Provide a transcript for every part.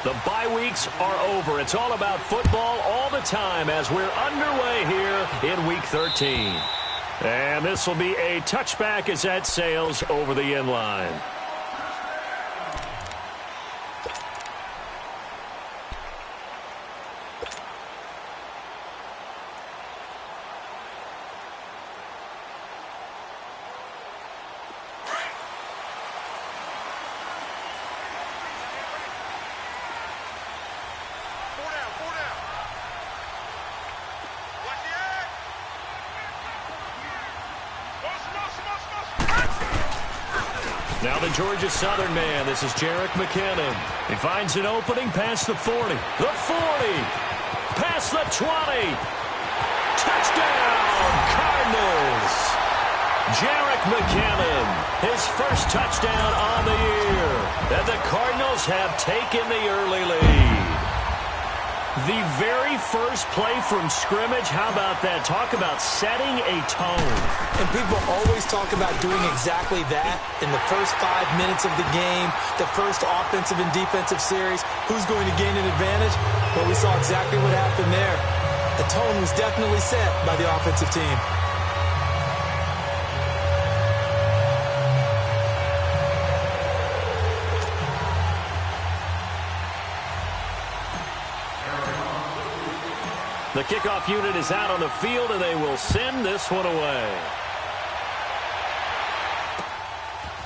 The bye weeks are over. It's all about football all the time as we're underway here in Week 13. And this will be a touchback as that sails over the end line. Now the Georgia Southern man. This is Jerick McKinnon. He finds an opening past the 40. The 40. Past the 20. Touchdown, Cardinals. Jerick McKinnon, his first touchdown on the year. And the Cardinals have taken the early lead. The very first play from scrimmage, how about that? Talk about setting a tone. And people always talk about doing exactly that in the first 5 minutes of the game, the first offensive and defensive series. Who's going to gain an advantage? Well, we saw exactly what happened there. The tone was definitely set by the offensive team. The kickoff unit is out on the field, and they will send this one away.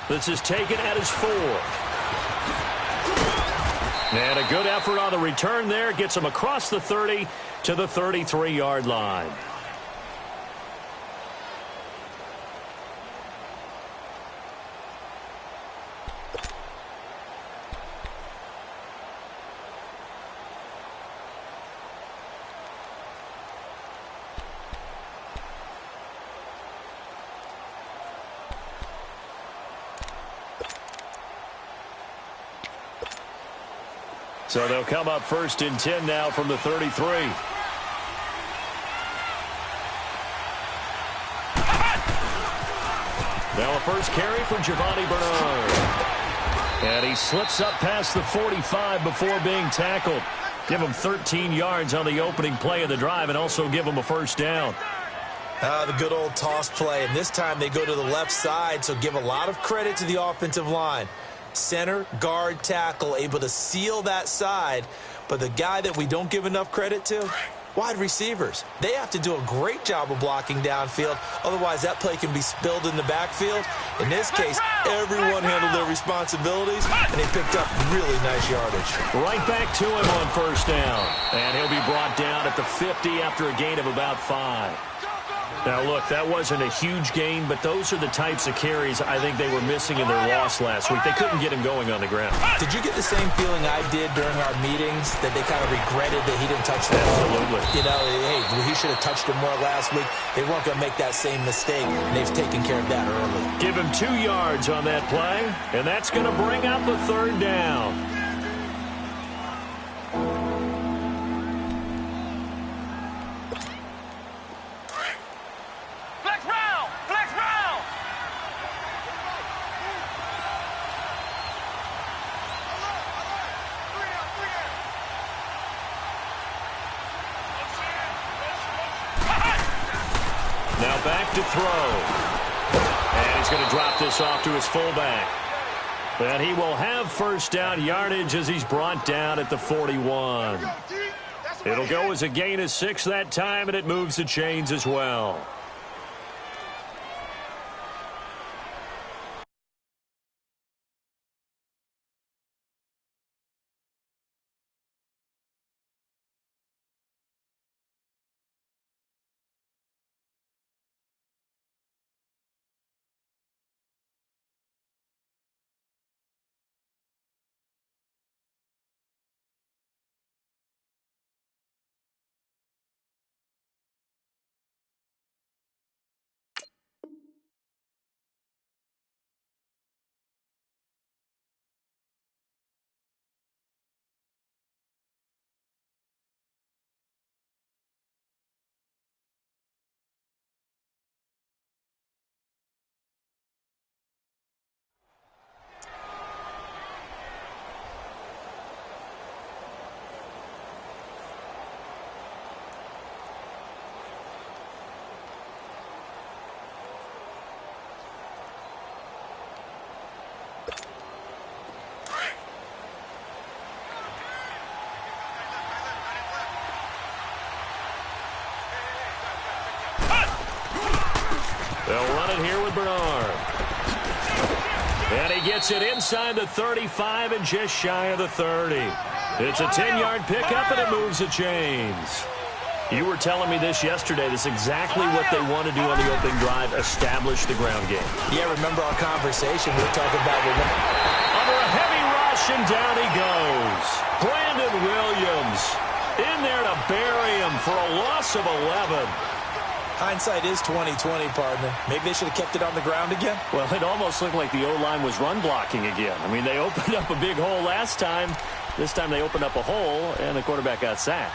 This is taken at his 4. And a good effort on the return there. Gets him across the 30 to the 33-yard line. So they'll come up 1st and 10 now from the 33. Now a first carry for Giovanni Bernard. And he slips up past the 45 before being tackled. Give him 13 yards on the opening play of the drive and also give him a first down. The good old toss play. And this time they go to the left side, so give a lot of credit to the offensive line. Center, guard, tackle, able to seal that side. But the guy that we don't give enough credit to, wide receivers. They have to do a great job of blocking downfield. Otherwise, that play can be spilled in the backfield. In this case, everyone handled their responsibilities, and they picked up really nice yardage. Right back to him on first down. And he'll be brought down at the 50 after a gain of about 5. Now, look, that wasn't a huge gain, but those are the types of carries I think they were missing in their loss last week. They couldn't get him going on the ground. Did you get the same feeling I did during our meetings, that they kind of regretted that he didn't touch the ball? Absolutely. You know, hey, he should have touched him more last week. They weren't going to make that same mistake, and they've taken care of that early. Give him 2 yards on that play, and that's going to bring up the 3rd down. Now back to throw. And he's going to drop this off to his fullback. And he will have first down yardage as he's brought down at the 41. It'll go as a gain of 6 that time, and it moves the chains as well. They'll run it here with Bernard. And he gets it inside the 35 and just shy of the 30. It's a 10-yard pickup, and it moves the chains. You were telling me this yesterday. This is exactly what they want to do on the opening drive, establish the ground game. Yeah, remember our conversation we were talking about. Under a heavy rush, and down he goes. Brandon Williams in there to bury him for a loss of 11. Hindsight is 20/20, partner. Maybe they should have kept it on the ground again. Well, it almost looked like the O-line was run blocking again. I mean, they opened up a big hole last time. This time they opened up a hole, and the quarterback got sacked.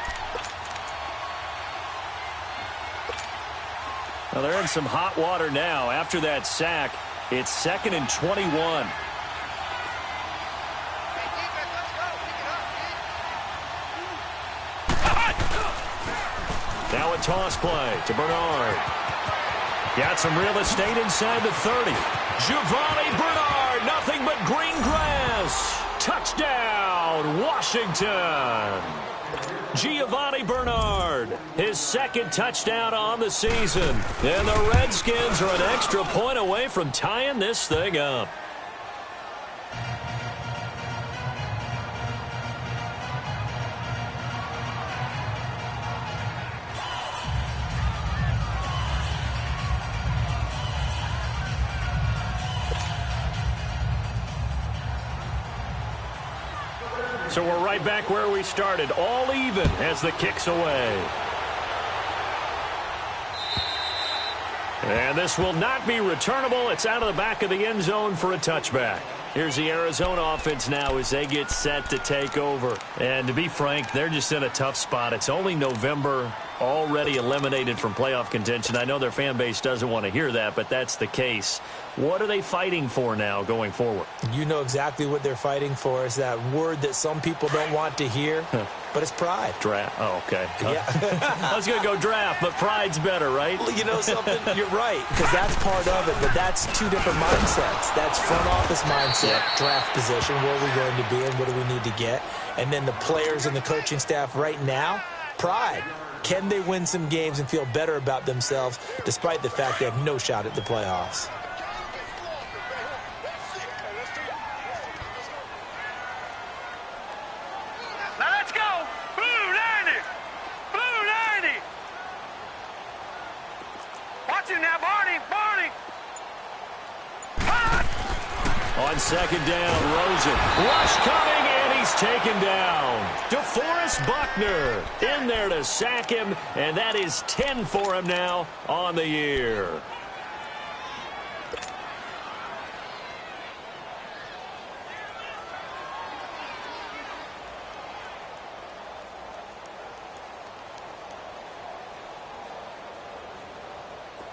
Well, they're in some hot water now. After that sack, it's 2nd and 21. Now a toss play to Bernard. Got some real estate inside the 30. Giovanni Bernard, nothing but green grass. Touchdown, Washington. Giovanni Bernard, his 2nd touchdown on the season. And the Redskins are an extra point away from tying this thing up. So we're right back where we started, all even as the kick's away. And this will not be returnable. It's out of the back of the end zone for a touchback. Here's the Arizona offense now as they get set to take over. And to be frank, they're just in a tough spot. It's only November, already eliminated from playoff contention. I know their fan base doesn't want to hear that, but that's the case. What are they fighting for now going forward? You know exactly what they're fighting for. Is that word that some people don't want to hear, but it's pride. Draft. Oh, okay. Yeah. I was going to go draft, but pride's better, right? Well, you know something? You're right, because that's part of it, but that's two different mindsets. That's front office mindset, draft position, where are we going to be and what do we need to get? And then the players and the coaching staff right now, pride. Can they win some games and feel better about themselves despite the fact they have no shot at the playoffs? On 2nd down, Rosen. Rush coming, and he's taken down. DeForest Buckner in there to sack him, and that is 10 for him now on the year.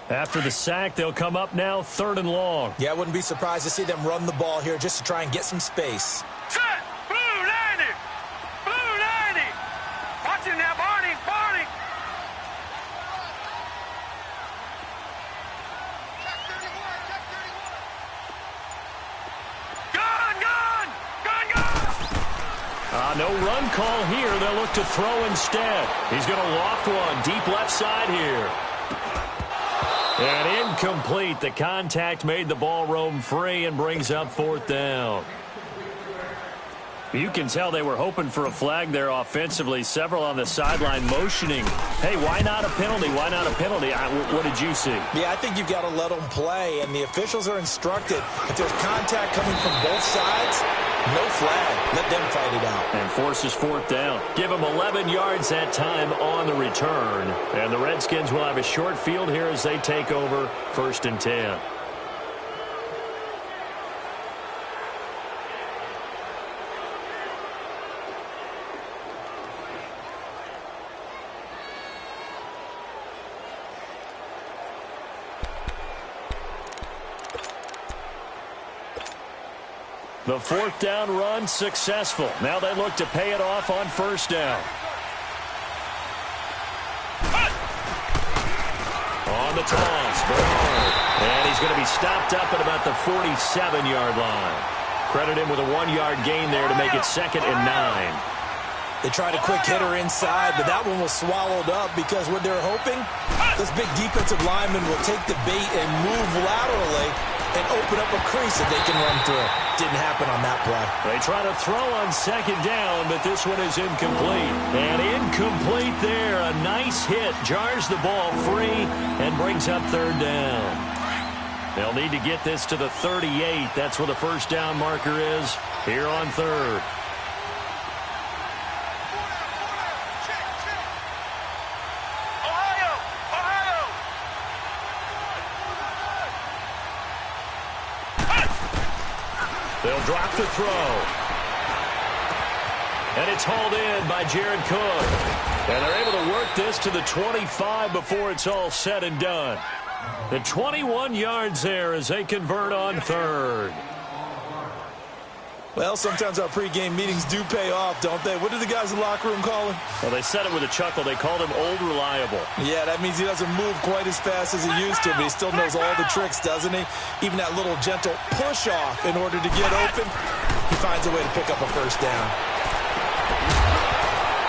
After the sack, they'll come up now 3rd and long. Yeah, I wouldn't be surprised to see them run the ball here just to try and get some space. Set! Blue 90! Blue 90! Watch him now, Barney! Barney! Gun! No run call here. They'll look to throw instead. He's going to loft one deep left side here. And incomplete. The contact made the ball roam free and brings up 4th down. You can tell they were hoping for a flag there offensively. Several on the sideline motioning. Hey, why not a penalty? Why not a penalty? What did you see? Yeah, I think you've got to let them play, and the officials are instructed. If there's contact coming from both sides, no flag. Let them fight it out. And forces 4th down. Give them 11 yards that time on the return. And the Redskins will have a short field here as they take over 1st and 10. The 4th down run successful. Now they look to pay it off on 1st down. On the toss, Bernard. And he's going to be stopped up at about the 47-yard line. Credit him with a 1-yard gain there to make it 2nd and 9. They tried a quick hitter inside, but that one was swallowed up because what they're hoping, this big defensive lineman will take the bait and move laterally and open up a crease that they can run through. Didn't happen on that play. They try to throw on second down, but this one is incomplete. And incomplete there. A nice hit. Jars the ball free and brings up third down. They'll need to get this to the 38. That's where the first down marker is here on third. They'll drop the throw. And it's hauled in by Jared Cook. And they're able to work this to the 25 before it's all said and done. The 21 yards there as they convert on third. Well, sometimes our pregame meetings do pay off, don't they? What do the guys in the locker room call him? Well, they said it with a chuckle. They called him Old Reliable. Yeah, that means he doesn't move quite as fast as he used to, but he still knows all the tricks, doesn't he? Even that little gentle push-off in order to get open, he finds a way to pick up a first down.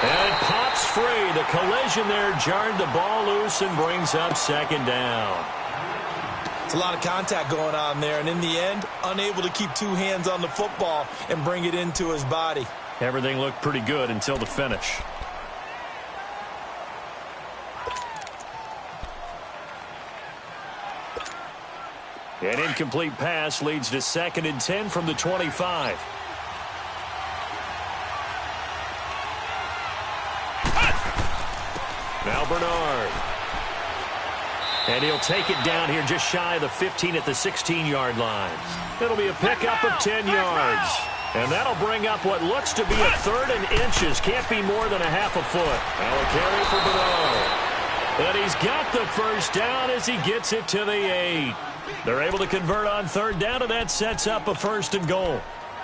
And it pops free. The collision there jarred the ball loose and brings up second down. It's a lot of contact going on there, and in the end, unable to keep two hands on the football and bring it into his body. Everything looked pretty good until the finish. An incomplete pass leads to 2nd and 10 from the 25. Now Bernard. And he'll take it down here just shy of the 15 at the 16-yard line. It'll be a pickup of 10 yards. And that'll bring up what looks to be a 3rd and inches. Can't be more than a half a foot. Now a carry for Bernard. And he's got the first down as he gets it to the 8. They're able to convert on 3rd down, and that sets up a 1st and goal.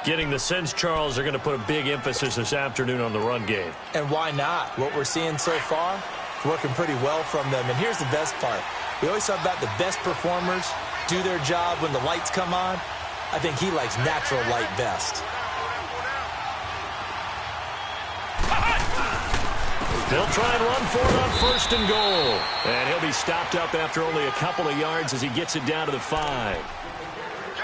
Getting the sense, Charles, they're going to put a big emphasis this afternoon on the run game. And why not? What we're seeing so far, working pretty well from them. And here's the best part. We always talk about the best performers do their job when the lights come on. I think he likes natural light best. They'll try and run for it on 1st and goal. And he'll be stopped up after only a couple of yards as he gets it down to the 5.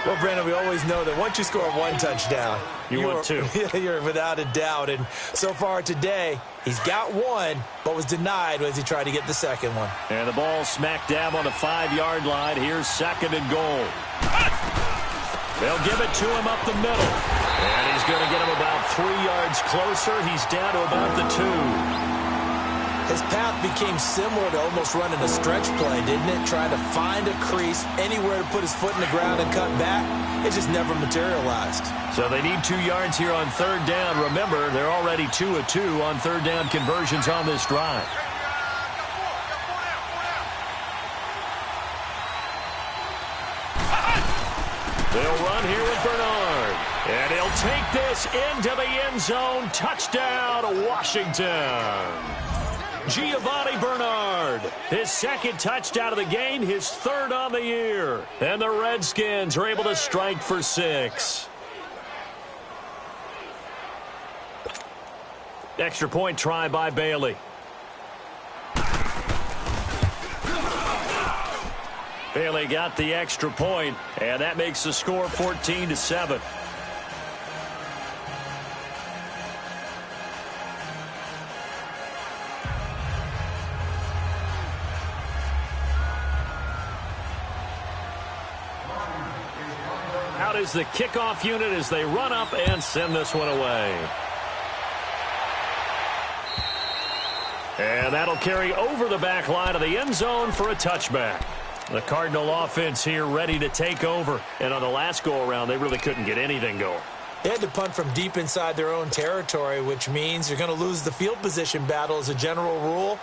Well, Brandon, we always know that once you score one touchdown, you want two. You're without a doubt. And so far today, he's got one, but was denied as he tried to get the second one. And the ball smack dab on the 5-yard line. Here's 2nd and goal. They'll give it to him up the middle. And he's going to get him about 3 yards closer. He's down to about the 2. His path became similar to almost running a stretch play, didn't it? Trying to find a crease, anywhere to put his foot in the ground and cut back. It just never materialized. So they need 2 yards here on 3rd down. Remember, they're already 2 of 2 on 3rd down conversions on this drive. They'll run here with Bernard. And he'll take this into the end zone. Touchdown, Washington. Giovanni Bernard, his 2nd touchdown of the game, his 3rd on the year. And the Redskins are able to strike for 6. Extra point try by Bailey. Bailey got the extra point, and that makes the score 14-7. Out is the kickoff unit as they run up and send this one away. And that'll carry over the back line of the end zone for a touchback. The Cardinal offense here ready to take over. And on the last go-around, they really couldn't get anything going. They had to punt from deep inside their own territory, which means you're going to lose the field position battle as a general rule.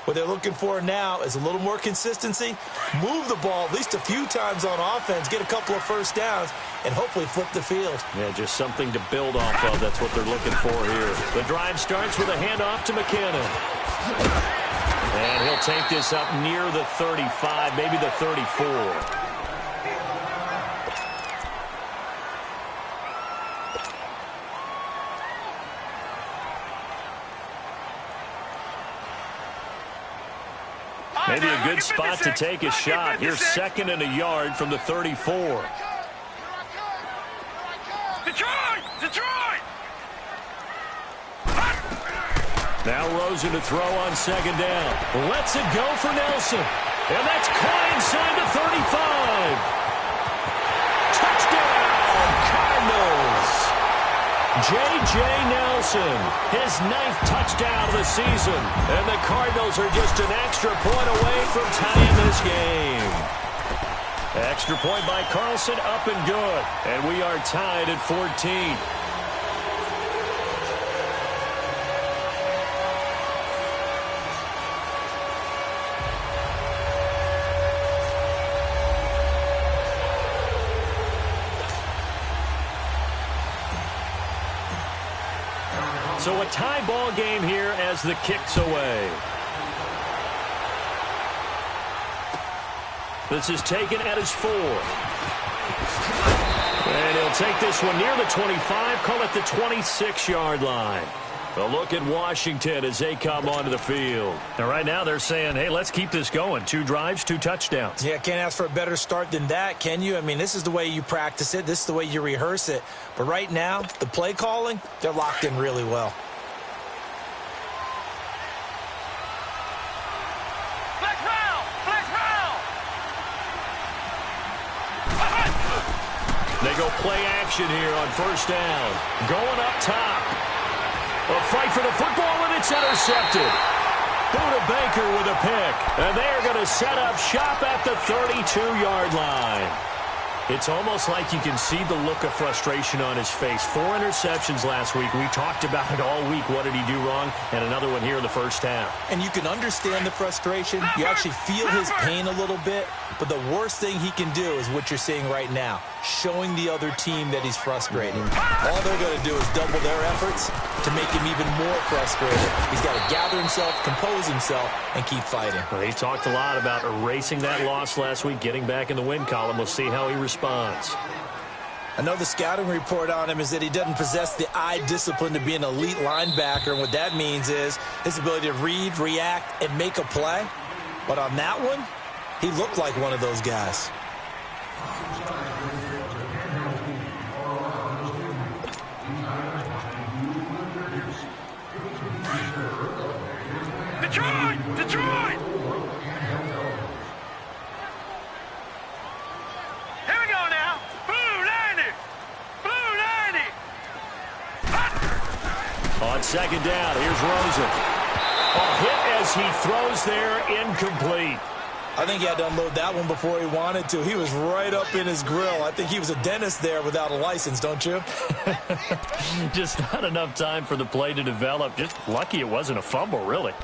What they're looking for now is a little more consistency, move the ball at least a few times on offense, get a couple of first downs, and hopefully flip the field. Yeah, just something to build off of. That's what they're looking for here. The drive starts with a handoff to McKinnon. And he'll take this up near the 35, maybe the 34. Maybe a good spot to take a shot. Here's 2nd and a yard from the 34. Detroit! Detroit! Now Rosen to throw on 2nd down. Lets it go for Nelson. And that's caught inside the 35. Touchdown, Cardinals. J.J. Nelson, his 9th touchdown of the season. And the Cardinals are just an extra point away from tying this game. Extra point by Carlson, up and good. And we are tied at 14. So a tie ball game here as the kick's away. This is taken at his 4. And he'll take this one near the 25, call it the 26-yard line. A look at Washington as they come onto the field. And right now they're saying, hey, let's keep this going. 2 drives, 2 touchdowns. Yeah, can't ask for a better start than that, can you? I mean, this is the way you practice it. This is the way you rehearse it. But right now, the play calling, they're locked in really well. Flex round! Flex round! They go play action here on 1st down. Going up top. A fight for the football, and it's intercepted. Buda Baker with a pick. And they're going to set up shop at the 32-yard line. It's almost like you can see the look of frustration on his face. 4 interceptions last week. We talked about it all week. What did he do wrong? And another one here in the 1st half. And you can understand the frustration. You actually feel his pain a little bit. But the worst thing he can do is what you're seeing right now, showing the other team that he's frustrated. All they're going to do is double their efforts to make him even more frustrated. He's got to gather himself, compose himself, and keep fighting. Well, he talked a lot about erasing that loss last week, getting back in the win column. We'll see how he responds. I know the scouting report on him is that he doesn't possess the eye discipline to be an elite linebacker. And what that means is his ability to read, react, and make a play. But on that one, he looked like one of those guys. Detroit! Detroit! Here we go now. Blue 90! Blue 90! On 2nd down, here's Rosen. A hit as he throws there, incomplete. I think he had to unload that one before he wanted to. He was right up in his grill. I think he was a dentist there without a license, don't you? Just not enough time for the play to develop. Just lucky it wasn't a fumble, really.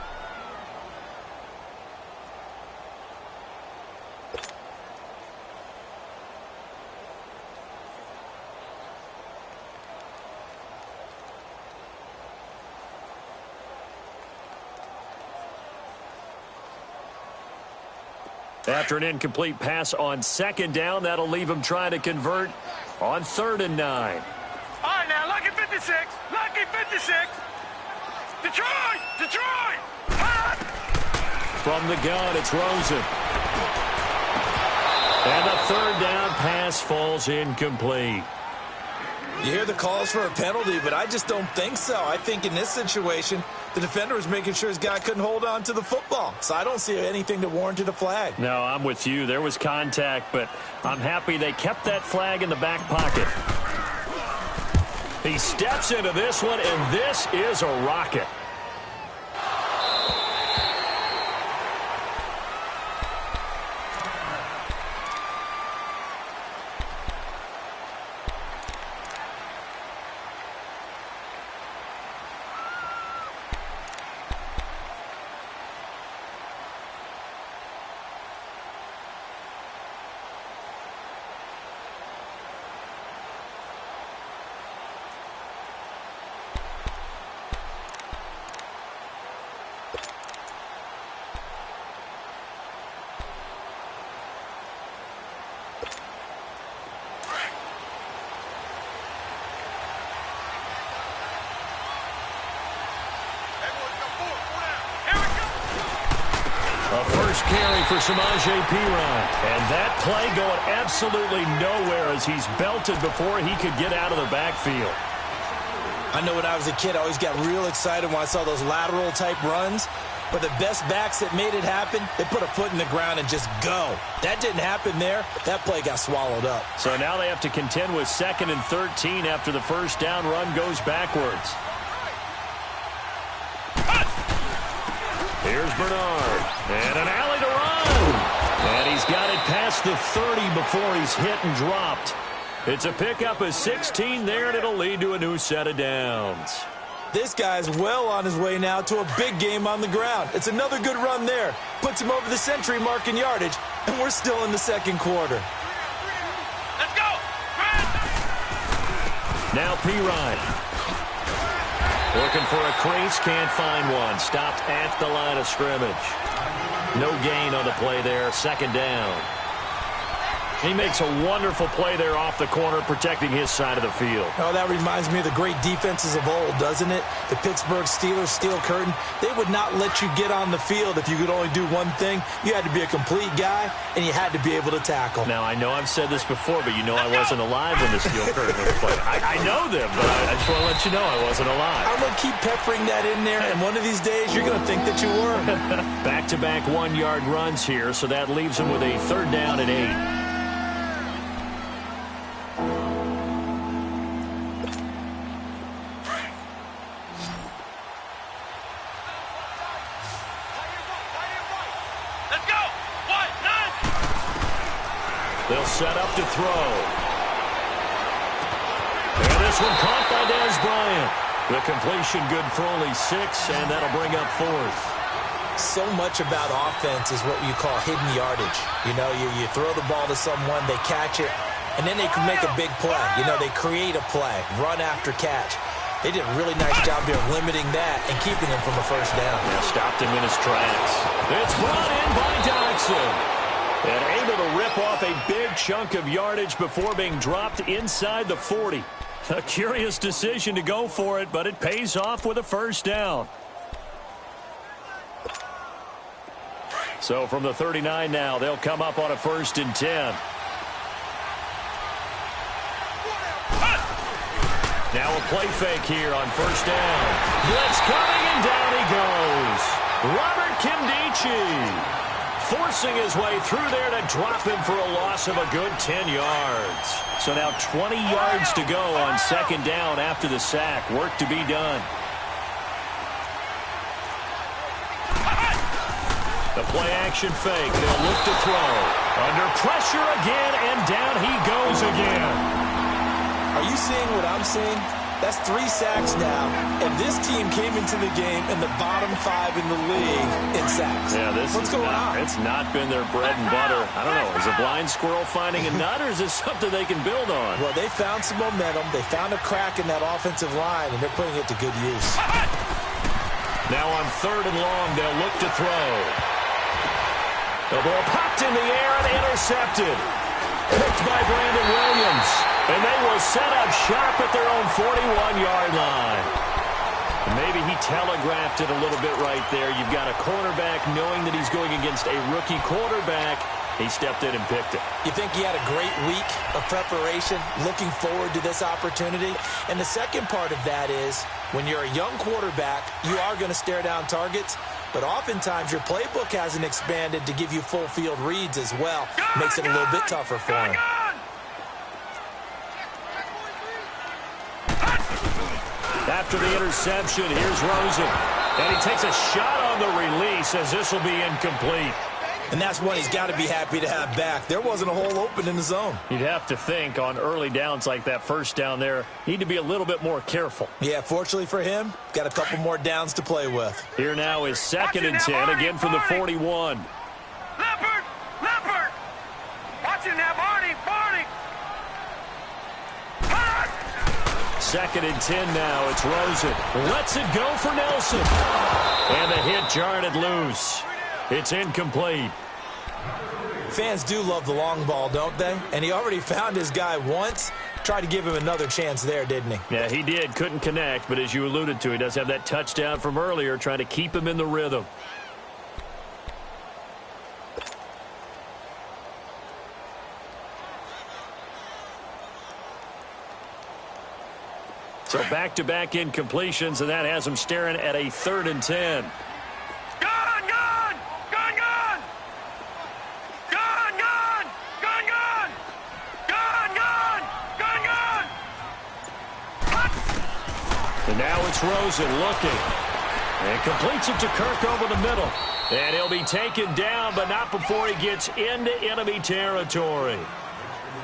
After an incomplete pass on 2nd down, that'll leave him trying to convert on 3rd and 9. All right, now, lucky 56. Lucky 56. Detroit! Detroit! From the gun, it's Rosen. And the 3rd down pass falls incomplete. You hear the calls for a penalty, but I just don't think so. I think in this situation, the defender was making sure his guy couldn't hold on to the football. So I don't see anything that warranted a flag. No, I'm with you. There was contact, but I'm happy they kept that flag in the back pocket. He steps into this one, and this is a rocket. carry for Samaje Perine. And that play going absolutely nowhere as he's belted before he could get out of the backfield. I know when I was a kid, I always got real excited when I saw those lateral-type runs. But the best backs that made it happen, they put a foot in the ground and just go. That didn't happen there. That play got swallowed up. So now they have to contend with 2nd and 13 after the first down run goes backwards. Here's Bernard. And an alley to run. And he's got it past the 30 before he's hit and dropped. It's a pickup of 16 there, and it'll lead to a new set of downs. This guy's well on his way now to a big game on the ground. It's another good run there. Puts him over the century mark in yardage, and we're still in the second quarter. Let's go! Now Perine. Looking for a crease, can't find one. Stopped at the line of scrimmage. No gain on the play there, 2nd down. He makes a wonderful play there off the corner, protecting his side of the field. Oh, that reminds me of the great defenses of old, doesn't it? The Pittsburgh Steelers steel curtain. They would not let you get on the field if you could only do one thing. You had to be a complete guy, and you had to be able to tackle. Now, I know I've said this before, but you know I wasn't alive when the steel curtain was played. I know them, but I just want to let you know I wasn't alive. I'm going to keep peppering that in there, and one of these days you're going to think that you were. Back-to-back 1-yard runs here, so that leaves them with a 3rd down and 8. They'll set up to throw. And this one caught by Dez Bryant. The completion good for only 6, and that'll bring up 4th. So much about offense is what you call hidden yardage. You know, you throw the ball to someone, they catch it, and then they can make a big play. You know, they create a play, run after catch. They did a really nice job here of limiting that and keeping him from a first down. Yeah, stopped him in his tracks. It's brought in by Dodson. And able to rip off a big chunk of yardage before being dropped inside the 40. A curious decision to go for it, but it pays off with a first down. So from the 39 now, they'll come up on a 1st and 10. Now a play fake here on first down. Blitz coming, and down he goes. Robert Kimdichie forcing his way through there to drop him for a loss of a good 10 yards. So now 20 yards to go on 2nd down after the sack. Work to be done. The play action fake. They'll look to throw. Under pressure again, and down he goes again. Are you seeing what I'm seeing? That's 3 sacks now, and this team came into the game in the bottom 5 in the league in sacks. Yeah, what's going on? It's not been their bread and butter. I don't know. Is a blind squirrel finding a nut, or is this something they can build on? Well, they found some momentum. They found a crack in that offensive line, and they're putting it to good use. Now on 3rd and long, they'll look to throw. The ball popped in the air and intercepted. Picked by Brandon Williams. And they will set up shop at their own 41-yard line. Maybe he telegraphed it a little bit right there. You've got a cornerback knowing that he's going against a rookie quarterback. He stepped in and picked it. You think he had a great week of preparation, looking forward to this opportunity? And the second part of that is, when you're a young quarterback, you are going to stare down targets, but oftentimes your playbook hasn't expanded to give you full field reads as well. Makes it a little bit tougher for him. After the interception, here's Rosen. And he takes a shot on the release as this will be incomplete. And that's one he's got to be happy to have back. There wasn't a hole open in the zone. You'd have to think on early downs like that first down there, need to be a little bit more careful. Yeah, fortunately for him, got a couple more downs to play with. Here now is 2nd and 10, again from the 41. Leopard! Leopard! Watching that, Barney! Barney! 2nd and 10 now. It's Rosen. Lets it go for Nelson. And the hit jarred it loose. It's incomplete. Fans do love the long ball, don't they? And he already found his guy once. Tried to give him another chance there, didn't he? Yeah, he did. Couldn't connect, but as you alluded to, he does have that touchdown from earlier, trying to keep him in the rhythm. So back-to-back incompletions, and that has them staring at a 3rd and 10. Gun, gun! Gun, gun! Gun, gun! Gun, gun! Gun, gun! Gun, gun! And now it's Rosen looking. And completes it to Kirk over the middle. And he'll be taken down, but not before he gets into enemy territory.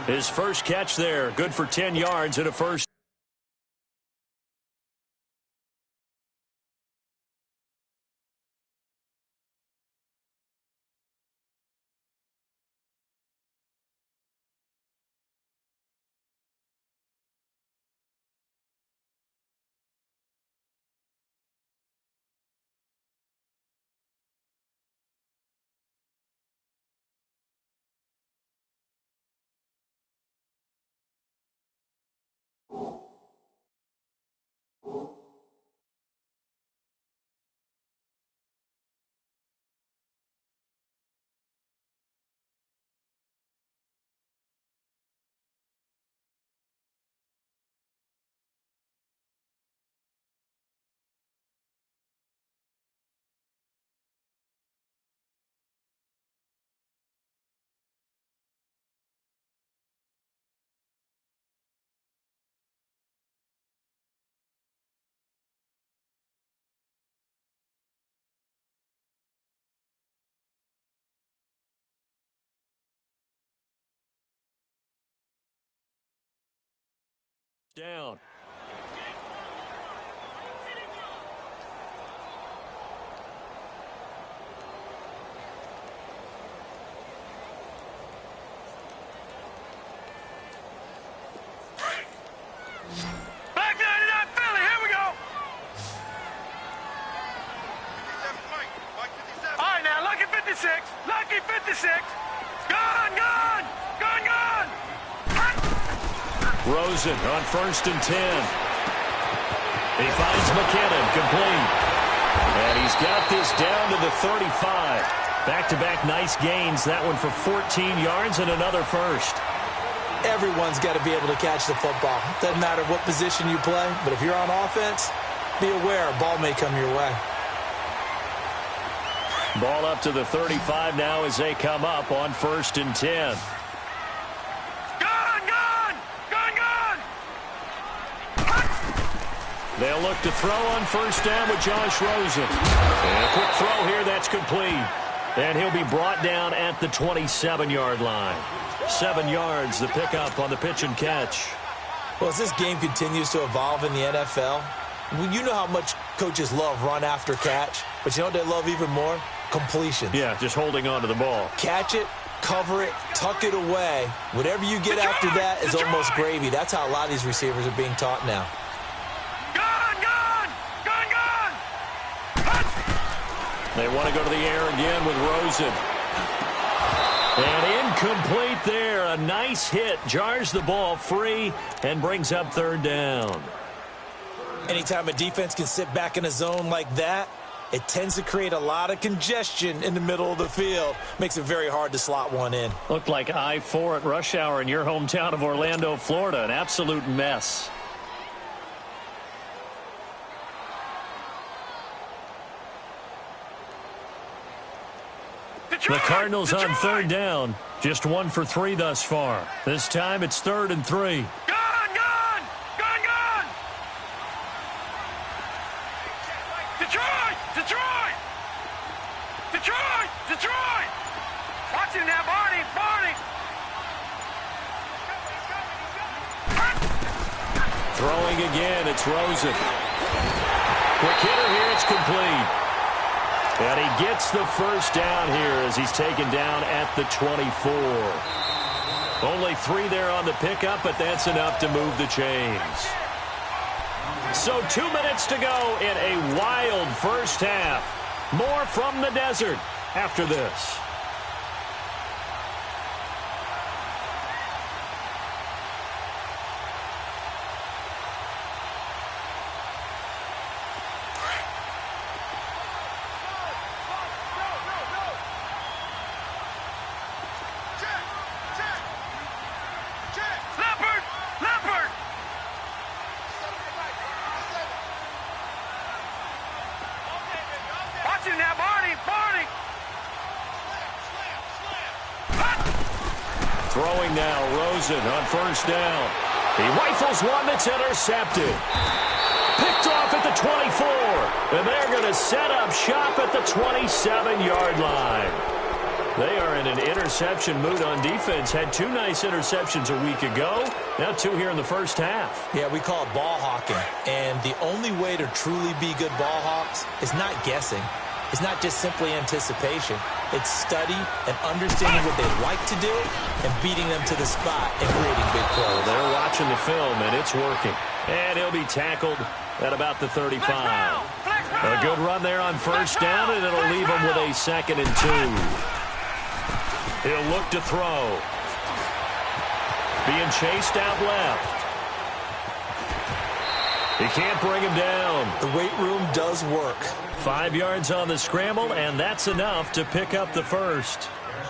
His first catch there, good for 10 yards and a first. Down. Back 99 Philly, here we go! All right, now, lucky 56. Lucky 56. Gun, gun! Gun, gun! Rosen on 1st and 10. He finds McKinnon, complete. And he's got this down to the 35. Back-to-back nice gains. That one for 14 yards and another first. Everyone's got to be able to catch the football. Doesn't matter what position you play, but if you're on offense, be aware a ball may come your way. Ball up to the 35 now as they come up on 1st and 10. Gun, gun! Gun, gun! They'll look to throw on 1st down with Josh Rosen. And a quick throw here, that's complete. And he'll be brought down at the 27-yard line. 7 yards, the pickup on the pitch and catch. Well, as this game continues to evolve in the NFL, you know how much coaches love run after catch, but you know what they love even more? Completion. Yeah, just holding on to the ball. Catch it, cover it, tuck it away. Whatever you get after that is almost gravy. That's how a lot of these receivers are being taught now. Gun, gun! Gun, gun! They want to go to the air again with Rosen. And incomplete there. A nice hit. Jars the ball free and brings up 3rd down. Anytime a defense can sit back in a zone like that, it tends to create a lot of congestion in the middle of the field. Makes it very hard to slot one in. Looked like I-4 at rush hour in your hometown of Orlando, Florida. An absolute mess. The Cardinals on 3rd down. Just 1 for 3 thus far. This time it's 3rd and 3. Gun, gun! Gun, gun! Detroit! Detroit! Detroit! Detroit! Watch him now, Barney! Barney! Throwing again, it's Rosen. Quick hitter here, it's complete. And he gets the first down here as he's taken down at the 24. Only 3 there on the pickup, but that's enough to move the chains. So 2 minutes to go in a wild first half. More from the desert after this. Throwing now, Rosen on first down. He rifles one that's intercepted. Picked off at the 24. And they're going to set up shop at the 27-yard line. They are in an interception mood on defense. Had 2 nice interceptions a week ago. Now 2 here in the first half. Yeah, we call it ball hawking. And the only way to truly be good ball hawks is not guessing. It's not just simply anticipation. It's study and understanding what they like to do and beating them to the spot and creating big plays. They're watching the film, and it's working. And he'll be tackled at about the 35. A good run there on first down, and it'll leave him with a 2nd and 2. He'll look to throw. Being chased out left. He can't bring him down. The weight room does work. 5 yards on the scramble, and that's enough to pick up the first.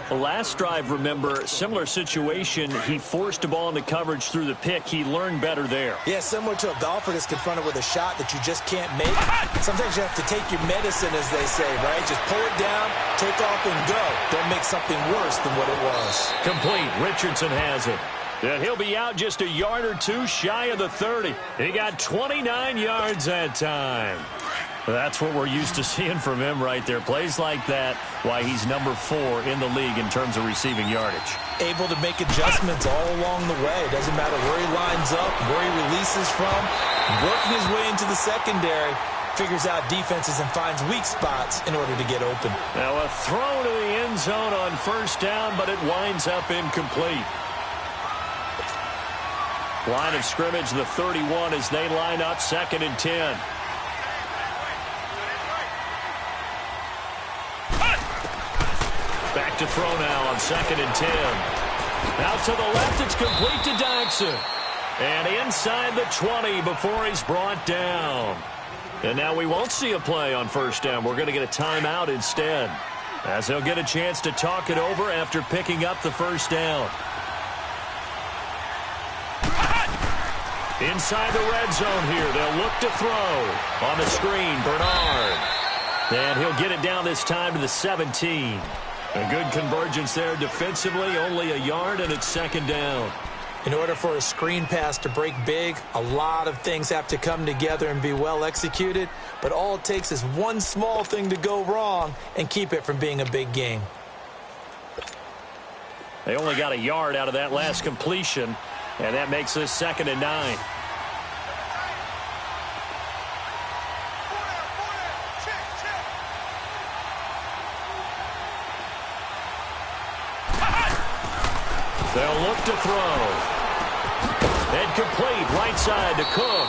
The last drive, remember, similar situation. He forced a ball into coverage through the pick. He learned better there. Yeah, similar to a golfer that's confronted with a shot that you just can't make. Sometimes you have to take your medicine, as they say, right? Just pull it down, take off, and go. Don't make something worse than what it was. Complete. Richardson has it. And he'll be out just a yard or 2 shy of the 30. He got 29 yards that time. That's what we're used to seeing from him right there. Plays like that, why he's number 4 in the league in terms of receiving yardage. Able to make adjustments all along the way. Doesn't matter where he lines up, where he releases from. Working his way into the secondary, figures out defenses and finds weak spots in order to get open. Now a throw to the end zone on first down, but it winds up incomplete. Line of scrimmage, the 31, as they line up 2nd and 10. Back to throw now on 2nd and 10. Out to the left, it's complete to Dodson. And inside the 20 before he's brought down. And now we won't see a play on first down. We're going to get a timeout instead, as he'll get a chance to talk it over after picking up the first down. Inside the red zone here, they'll look to throw. On the screen, Bernard. And he'll get it down this time to the 17. A good convergence there defensively, only a yard, and it's 2nd down. In order for a screen pass to break big, a lot of things have to come together and be well executed, but all it takes is one small thing to go wrong and keep it from being a big game. They only got a yard out of that last completion, and that makes this 2nd and 9. They'll look to throw. And complete, right side to Cook.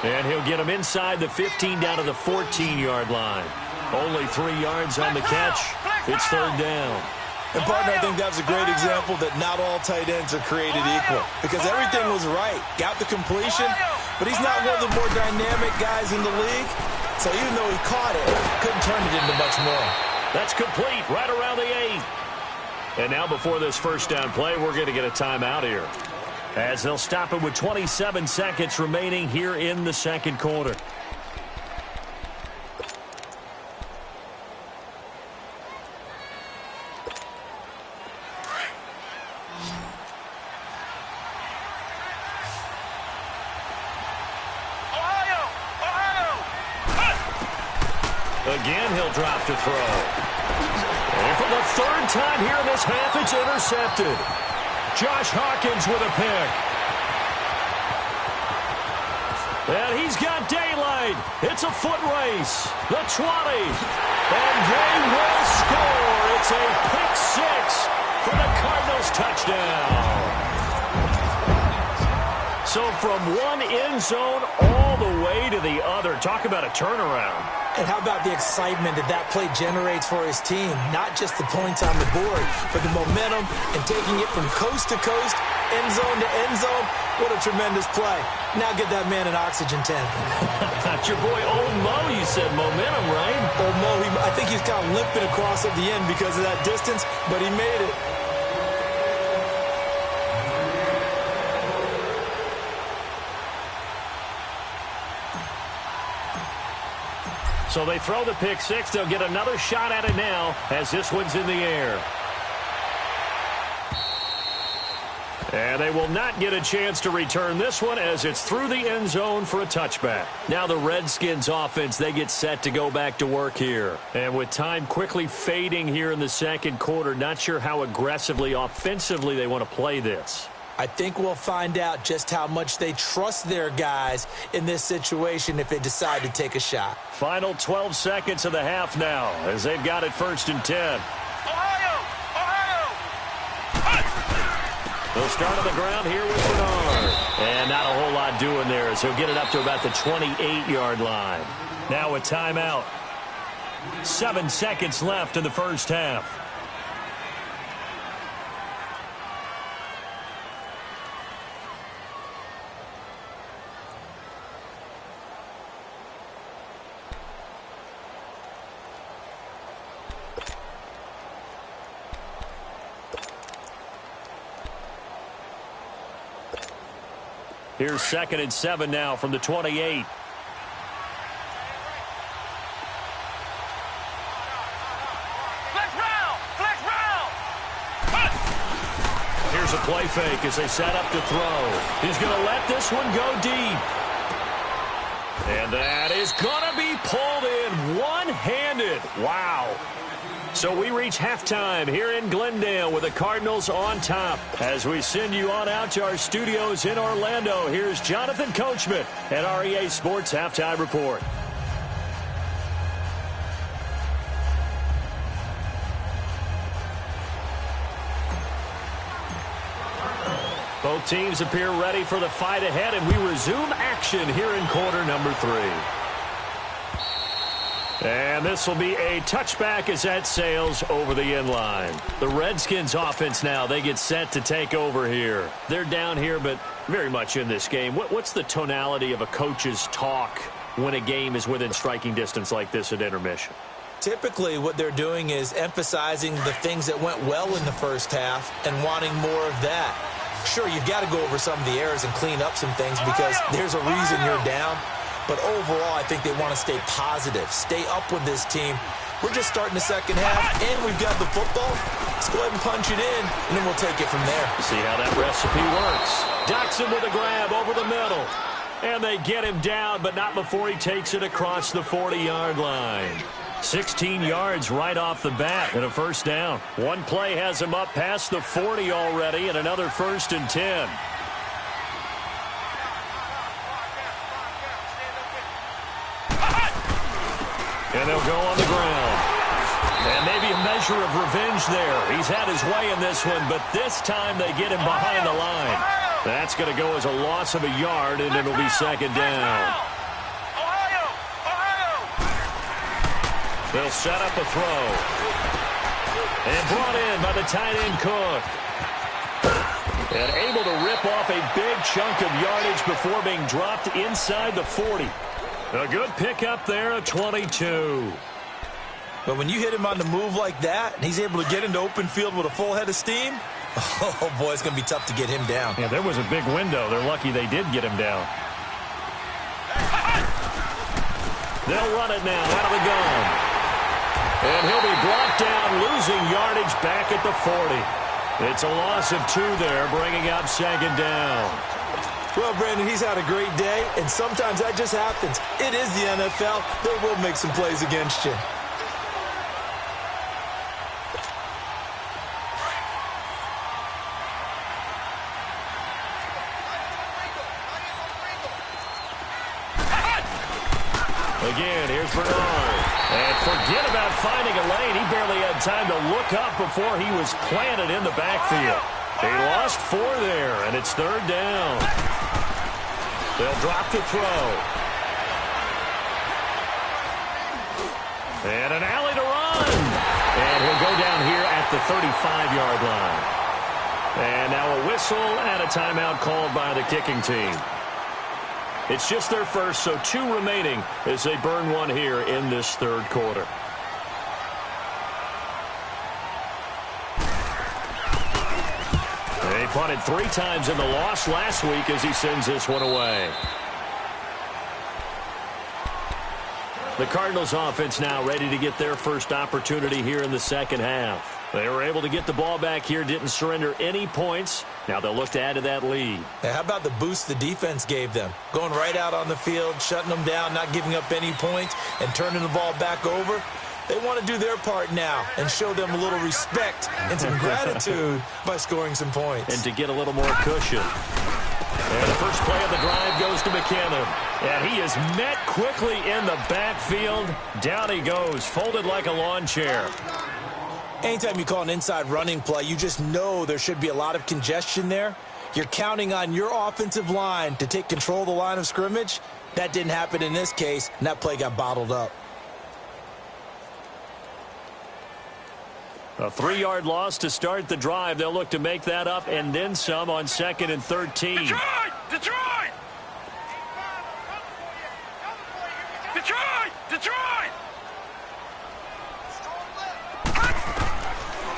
And he'll get him inside the 15 down to the 14-yard line. Only 3 yards on the catch. It's 3rd down. And, partner, I think that was a great example that not all tight ends are created equal. Because everything was right. Got the completion, but he's not one of the more dynamic guys in the league. So even though he caught it, couldn't turn it into much more. That's complete, right around the 8. And now before this first down play, we're going to get a timeout here, as they'll stop it with 27 seconds remaining here in the 2nd quarter. Again, he'll drop to throw. And for the 3rd time here in this half, it's intercepted. Josh Hawkins with a pick. And he's got daylight. It's a foot race. The 20. And they will score. It's a pick 6 for the Cardinals touchdown. So from one end zone all the way to the other. Talk about a turnaround. And how about the excitement that that play generates for his team? Not just the points on the board, but the momentum and taking it from coast to coast, end zone to end zone. What a tremendous play. Now get that man an oxygen tent. That's your boy Old Mo. You said momentum, right? Old Mo, I think he's kind of limping across at the end because of that distance, but he made it. So they throw the pick 6. They'll get another shot at it now as this one's in the air. And they will not get a chance to return this one as it's through the end zone for a touchback. Now the Redskins offense, they get set to go back to work here. And with time quickly fading here in the second quarter, not sure how aggressively, offensively they want to play this. I think we'll find out just how much they trust their guys in this situation if they decide to take a shot. Final 12 seconds of the half now as they've got it 1st and 10. They'll start on the ground here with Bernard. And not a whole lot doing there as he'll get it up to about the 28-yard line. Now a timeout. 7 seconds left in the first half. Here's 2nd and 7 now from the 28. Here's a play fake as they set up to throw. He's going to let this one go deep. And that is going to be pulled in one-handed. Wow. So we reach halftime here in Glendale with the Cardinals on top. As we send you on out to our studios in Orlando, here's Jonathan Coachman at REA Sports Halftime Report. Both teams appear ready for the fight ahead, and we resume action here in quarter number 3. And this will be a touchback as that sails over the end line. The Redskins offense now, they get set to take over here. They're down here, but very much in this game. What's the tonality of a coach's talk when a game is within striking distance like this at intermission? Typically, what they're doing is emphasizing the things that went well in the first half and wanting more of that. Sure, you've got to go over some of the errors and clean up some things because there's a reason you're down. But overall, I think they want to stay positive, stay up with this team. We're just starting the second half, and we've got the football. Let's go ahead and punch it in, and then we'll take it from there. See how that recipe works. Doxson with a grab over the middle. And they get him down, but not before he takes it across the 40-yard line. 16 yards right off the bat and a first down. One play has him up past the 40 already, and another 1st and 10. And they'll go on the ground. And maybe a measure of revenge there. He's had his way in this one, but this time they get him behind the line. That's going to go as a loss of a yard, and it'll be 2nd down. They'll set up a throw. And brought in by the tight end Cook. And able to rip off a big chunk of yardage before being dropped inside the 40. A good pickup there at 22. But when you hit him on the move like that, and he's able to get into open field with a full head of steam, oh, boy, it's going to be tough to get him down. Yeah, there was a big window. They're lucky they did get him down. They'll run it now out of the gun. And he'll be brought down, losing yardage back at the 40. It's a loss of 2 there, bringing up 2nd down. Well, Brandon, he's had a great day, and sometimes that just happens. It is the NFL. They will make some plays against you. Again, here's Bernard. And forget about finding a lane. He barely had time to look up before he was planted in the backfield. He lost 4 there, and it's 3rd down. They'll drop the throw. And an alley to run. And he'll go down here at the 35-yard line. And now a whistle and a timeout called by the kicking team. It's just their first, so 2 remaining as they burn one here in this 3rd quarter. He punted 3 times in the loss last week as he sends this one away. The Cardinals offense now ready to get their first opportunity here in the second half. They were able to get the ball back here, didn't surrender any points. Now they'll look to add to that lead. Hey, how about the boost the defense gave them? Going right out on the field, shutting them down, not giving up any points, and turning the ball back over. They want to do their part now and show them a little respect and some gratitude by scoring some points. And to get a little more cushion. And the first play of the drive goes to McKinnon. And he is met quickly in the backfield. Down he goes, folded like a lawn chair. Anytime you call an inside running play, you just know there should be a lot of congestion there. You're counting on your offensive line to take control of the line of scrimmage. That didn't happen in this case, and that play got bottled up. A 3-yard loss to start the drive. They'll look to make that up and then some on 2nd and 13. Detroit! Detroit! Detroit! Detroit!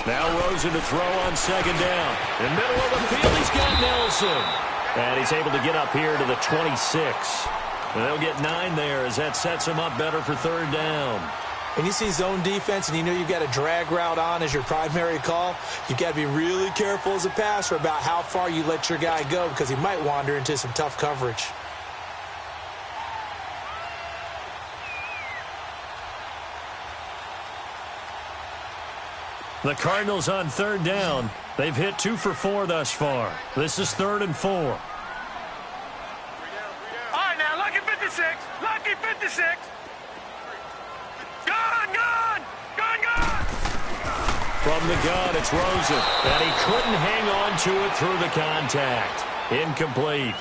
Now Rosen to throw on 2nd down. In the middle of the field, he's got Nelson. And he's able to get up here to the 26. And they'll get 9 there as that sets him up better for 3rd down. When you see zone defense and you know you've got a drag route on as your primary call, you've got to be really careful as a passer about how far you let your guy go because he might wander into some tough coverage. The Cardinals on 3rd down. They've hit 2 for 4 thus far. This is 3rd and 4. All right, now, lucky 56. Lucky 56. Gone! From the gun, it's Rosen. And he couldn't hang on to it through the contact. Incomplete.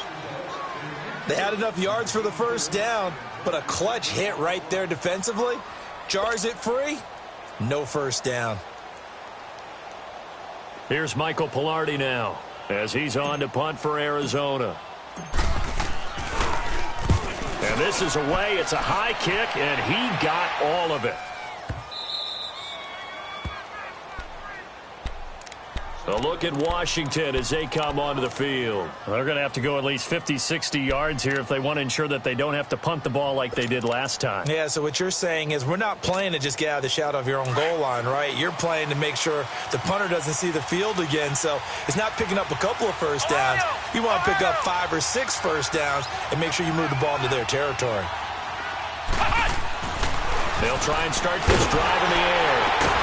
They had enough yards for the first down, but a clutch hit right there defensively jars it free. No first down. Here's Michael Pilardi now as he's on to punt for Arizona. And this is away. It's a high kick, and he got all of it. A look at Washington as they come onto the field. They're going to have to go at least 50, 60 yards here if they want to ensure that they don't have to punt the ball like they did last time. Yeah, so what you're saying is we're not playing to just get out of the shadow of your own goal line, right? You're playing to make sure the punter doesn't see the field again. So it's not picking up a couple of first downs. You want to pick up 5 or 6 first downs and make sure you move the ball into their territory. They'll try and start this drive in the air.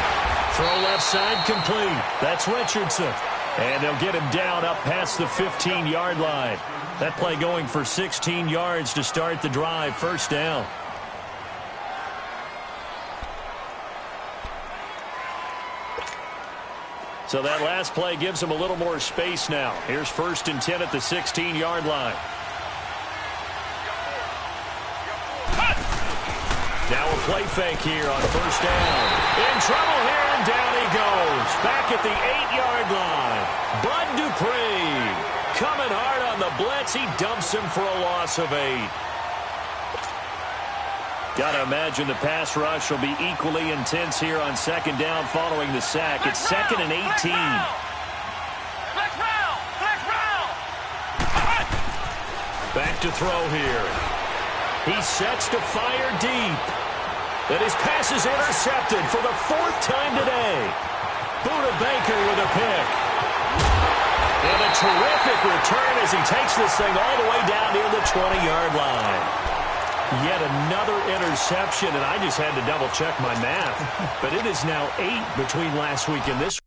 Throw left side complete. That's Richardson. And they'll get him down up past the 15-yard line. That play going for 16 yards to start the drive. First down. So that last play gives them a little more space now. Here's 1st and 10 at the 16-yard line. Now a play fake here on 1st down. In trouble here, and down he goes. Back at the 8-yard line. Bud Dupree coming hard on the blitz. He dumps him for a loss of 8. Got to imagine the pass rush will be equally intense here on 2nd down following the sack. It's 2nd and 18. Back to throw here. He sets to fire deep. And his pass is intercepted for the 4th time today. Buda Baker with a pick. And a terrific return as he takes this thing all the way down near the 20-yard line. Yet another interception, and I just had to double-check my math. But it is now 8 between last week and this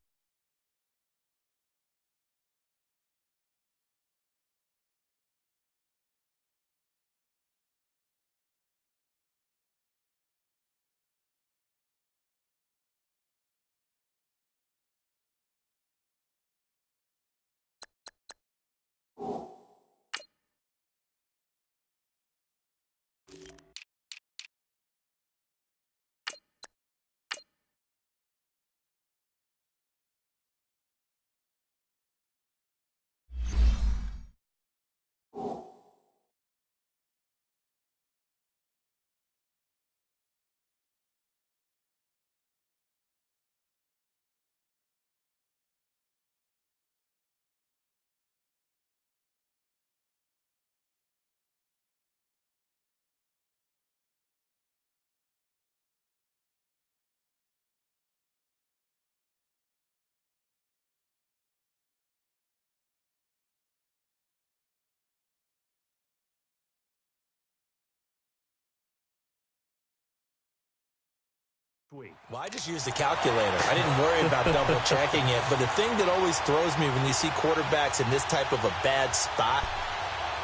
Well, I just used a calculator. I didn't worry about double checking it. But the thing that always throws me when you see quarterbacks in this type of a bad spot,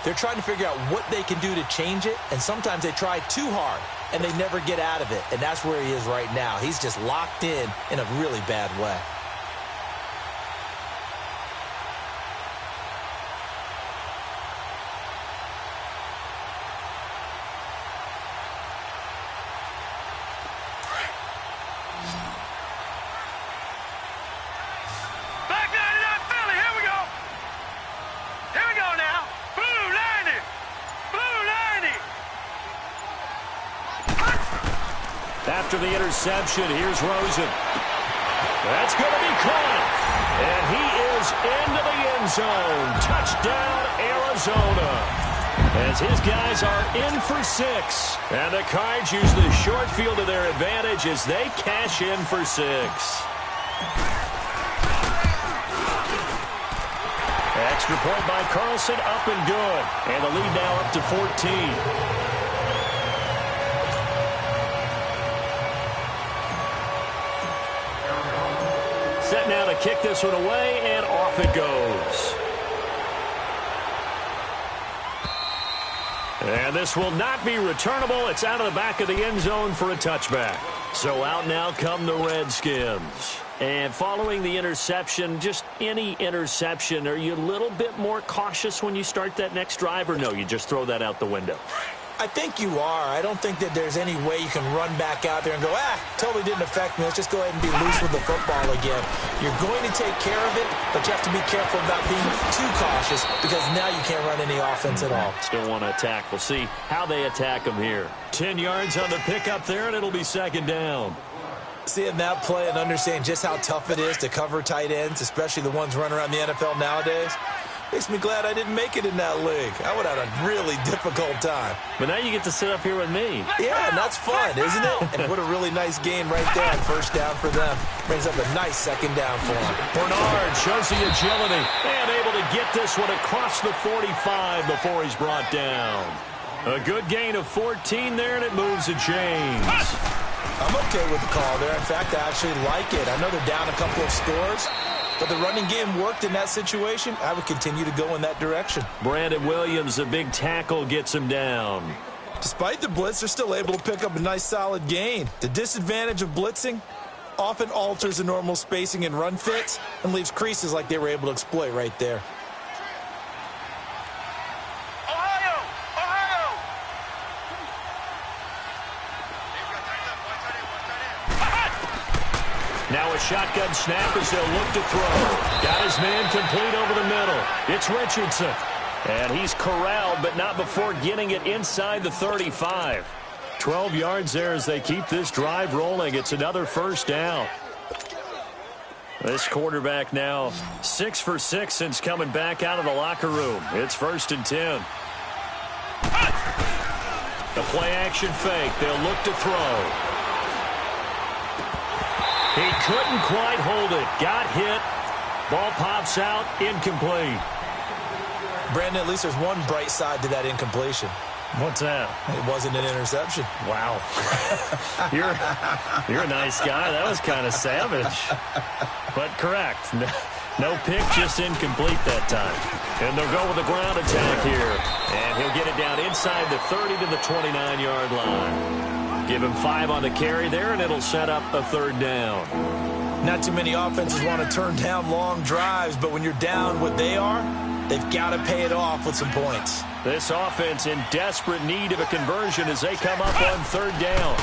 they're trying to figure out what they can do to change it. And sometimes they try too hard, and they never get out of it. And that's where he is right now. He's just locked in a really bad way. After the interception, here's Rosen. That's going to be caught. And he is into the end zone. Touchdown, Arizona. As his guys are in for 6. And the Cards use the short field to their advantage as they cash in for 6. Extra point by Carlson, up and good. And the lead now up to 14. Set now to kick this one away, and off it goes. And this will not be returnable. It's out of the back of the end zone for a touchback. So out now come the Redskins. And following the interception, just any interception, are you a little bit more cautious when you start that next drive, or no, you just throw that out the window? I think you are. I don't think that there's any way you can run back out there and go, totally didn't affect me. Let's just go ahead and be loose with the football again. You're going to take care of it, but you have to be careful about being too cautious because now you can't run any offense at all. Still want to attack. We'll see how they attack them here. 10 yards on the pickup there, and it'll be second down. Seeing that play and understanding just how tough it is to cover tight ends, especially the ones running around the NFL nowadays, makes me glad I didn't make it in that league. I would have had a really difficult time. But now you get to sit up here with me. Yeah, and that's fun, isn't it? And what a really nice game right there on first down for them. Brings up a nice second down for them. Bernard shows the agility and able to get this one across the 45 before he's brought down. A good gain of 14 there, and it moves the chains. I'm okay with the call there. In fact, I actually like it. I know they're down a couple of scores, but the running game worked in that situation. I would continue to go in that direction. Brandon Williams, a big tackle, gets him down. Despite the blitz, they're still able to pick up a nice solid gain. The disadvantage of blitzing often alters the normal spacing and run fits and leaves creases like they were able to exploit right there. Now a shotgun snap as they'll look to throw. Got his man complete over the middle. It's Richardson. And he's corralled, but not before getting it inside the 35. 12 yards there as they keep this drive rolling. It's another first down. This quarterback now 6 for 6 since coming back out of the locker room. It's 1st and 10. The play-action fake. They'll look to throw. He couldn't quite hold it. Got hit. Ball pops out. Incomplete. Brandon, at least there's one bright side to that incompletion. What's that? It wasn't an interception. Wow. You're a nice guy. That was kind of savage. But correct. No pick, just incomplete that time. And they'll go with the ground attack here. And he'll get it down inside the 30 to the 29-yard line. Give him 5 on the carry there, and it'll set up a 3rd down. Not too many offenses want to turn down long drives, but when you're down what they are, they've got to pay it off with some points. This offense in desperate need of a conversion as they come up on 3rd down.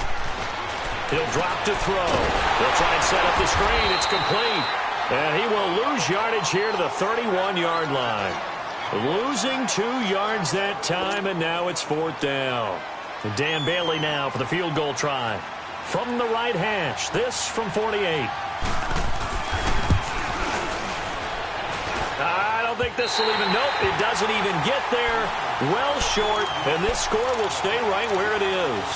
He'll drop to throw. They'll try and set up the screen. It's complete. And he will lose yardage here to the 31-yard line. Losing 2 yards that time, and now it's 4th down. Dan Bailey now for the field goal try. From the right hash, this from 48. I don't think this will even, nope, it doesn't even get there. Well short, and this score will stay right where it is.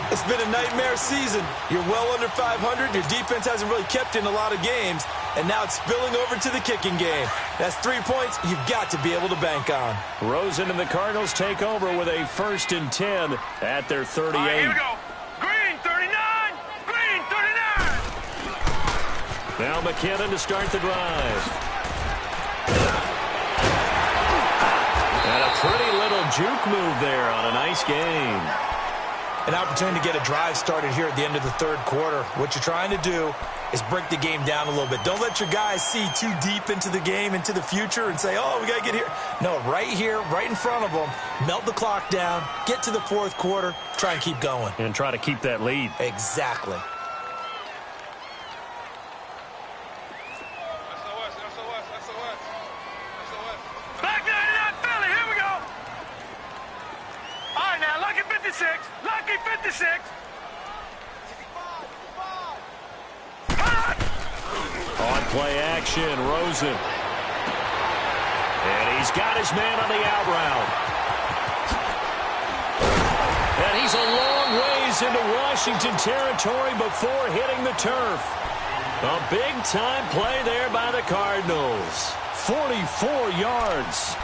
It's been a nightmare season. You're well under 500. Your defense hasn't really kept in a lot of games, and now it's spilling over to the kicking game. That's 3 points you've got to be able to bank on. Rosen and the Cardinals take over with a 1st and 10 at their 38. All right, here we go. Green 39, green 39. Now McKinnon to start the drive. And a pretty little juke move there on a nice game. An opportunity to get a drive started here at the end of the third quarter. What you're trying to do is break the game down a little bit. Don't let your guys see too deep into the game, into the future, and say, oh, we got to get here. No, right here, right in front of them, melt the clock down, get to the fourth quarter, try and keep going. And try to keep that lead. Exactly. Back 99 Philly, here we go. All right, now, lucky 56. Lucky 56. On play action, Rosen. And he's got his man on the out route. And he's a long ways into Washington territory before hitting the turf. A big-time play there by the Cardinals. 44 yards.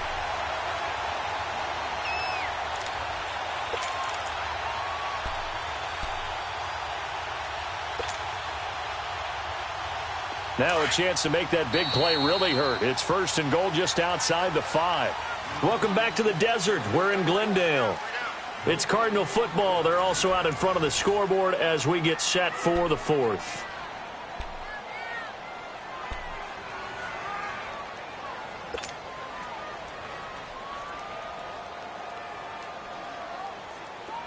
Now a chance to make that big play really hurt. It's first and goal just outside the 5. Welcome back to the desert. We're in Glendale. It's Cardinal football. They're also out in front of the scoreboard as we get set for the fourth.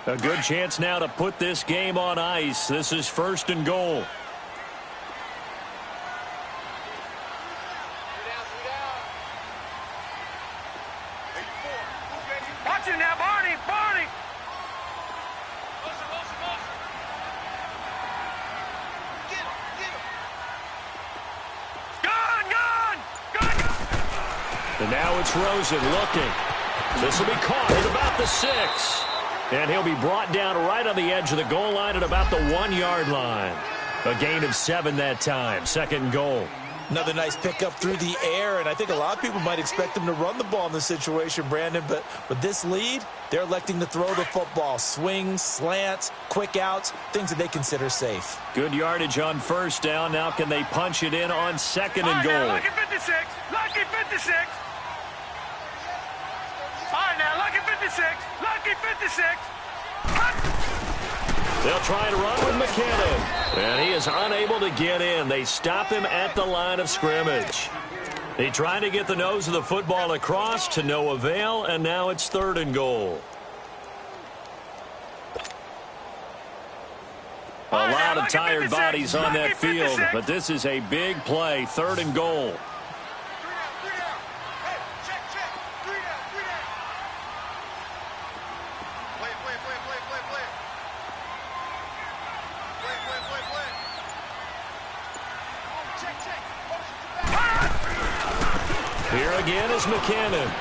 A good chance now to put this game on ice. This is first and goal. Watch it now, Barney. Barney. Gone. And now it's Rosen looking. This will be caught at about the 6. And he'll be brought down right on the edge of the goal line at about the 1-yard line. A gain of 7 that time. Second and goal. Another nice pickup through the air, and I think a lot of people might expect them to run the ball in this situation, Brandon, but with this lead, they're electing to throw the football. Swings, slants, quick outs, things that they consider safe. Good yardage on first down. Now can they punch it in on second and goal? Now, lucky 56. Lucky 56. All right, now, lucky 56. Lucky 56. They'll try and run with McKinnon. And he is unable to get in. They stop him at the line of scrimmage. They try to get the nose of the football across to no avail, and now it's third and goal. A lot of tired bodies on that field, but this is a big play. Third and goal. Here again is McKinnon.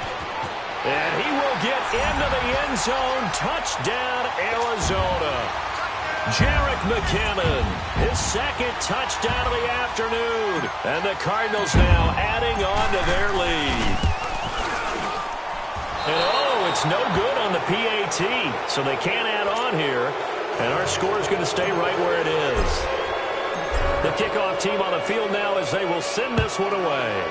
And he will get into the end zone. Touchdown, Arizona. Jerick McKinnon, his second touchdown of the afternoon. And the Cardinals now adding on to their lead. And oh, it's no good on the PAT. So they can't add on here. And our score is going to stay right where it is. The kickoff team on the field now as they will send this one away.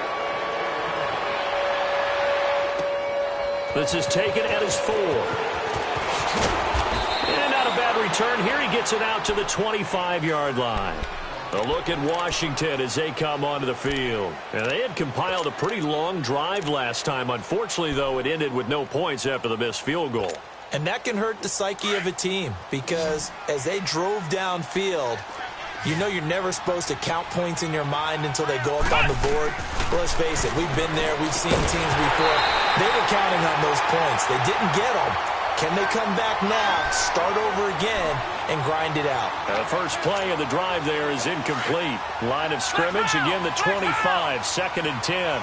This is taken at his 4. And not a bad return here. He gets it out to the 25-yard line. A look at Washington as they come onto the field. And they had compiled a pretty long drive last time. Unfortunately, though, it ended with no points after the missed field goal. And that can hurt the psyche of a team because as they drove downfield, you know you're never supposed to count points in your mind until they go up on the board. Well, let's face it, we've been there. We've seen teams before. They were counting on those points. They didn't get them. Can they come back now, start over again, and grind it out? The first play of the drive there is incomplete. Line of scrimmage, again the 25, second and 10.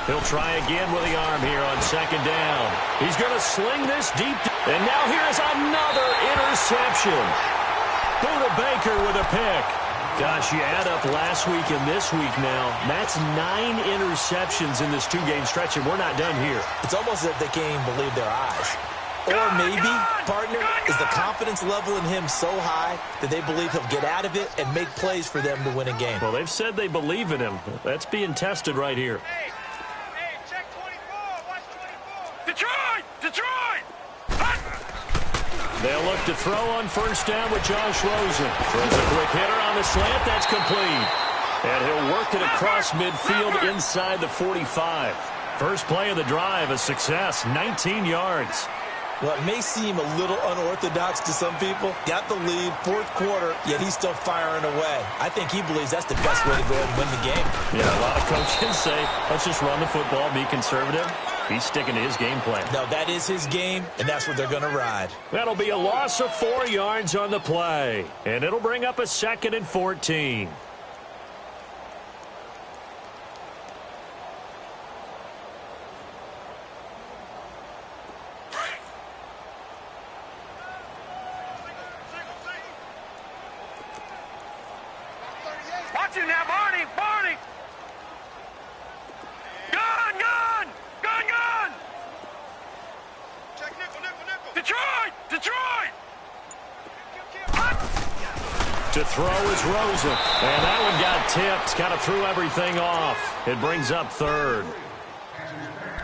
He'll try again with the arm here on second down. He's going to sling this deep. And now here's another interception. Buda Baker with a pick. Gosh, you add up last week and this week now. That's 9 interceptions in this 2-game stretch, and we're not done here. It's almost as if they can't even believe their eyes. Or maybe, partner, is the confidence level in him so high that they believe he'll get out of it and make plays for them to win a game? Well, they've said they believe in him. That's being tested right here. Hey, check 24. Watch 24. Detroit! They'll look to throw on first down with Josh Rosen. Throws a quick hitter on the slant. That's complete. And he'll work it across midfield inside the 45. First play of the drive, a success, 19 yards. Well, it may seem a little unorthodox to some people. Got the lead, fourth quarter, yet he's still firing away. I think he believes that's the best way to go ahead and win the game. Yeah, a lot of coaches say, let's just run the football, be conservative. He's sticking to his game plan. No, that is his game, and that's what they're going to ride. That'll be a loss of 4 yards on the play. And it'll bring up a 2nd and 14. Watch him now, Barney! Gun! Check nickel! Detroit! To throw is Rosen. And that one got tipped. Kind of threw everything off. It brings up 3rd.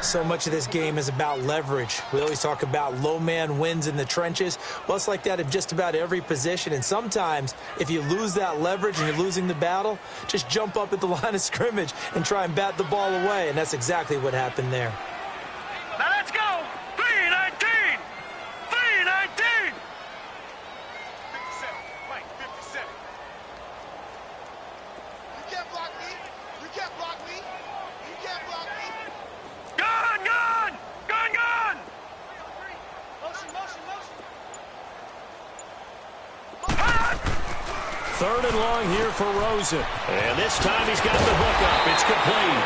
So much of this game is about leverage. We always talk about low man wins in the trenches. Well, it's like that in just about every position. And sometimes, if you lose that leverage and you're losing the battle, just jump up at the line of scrimmage and try and bat the ball away. And that's exactly what happened there. Now let's go! 3-19! 3-19! 57. Mike, 57. You can't block me. Gun! Motion. 3rd and long here for Rosen. And this time he's got the hook up. It's complete.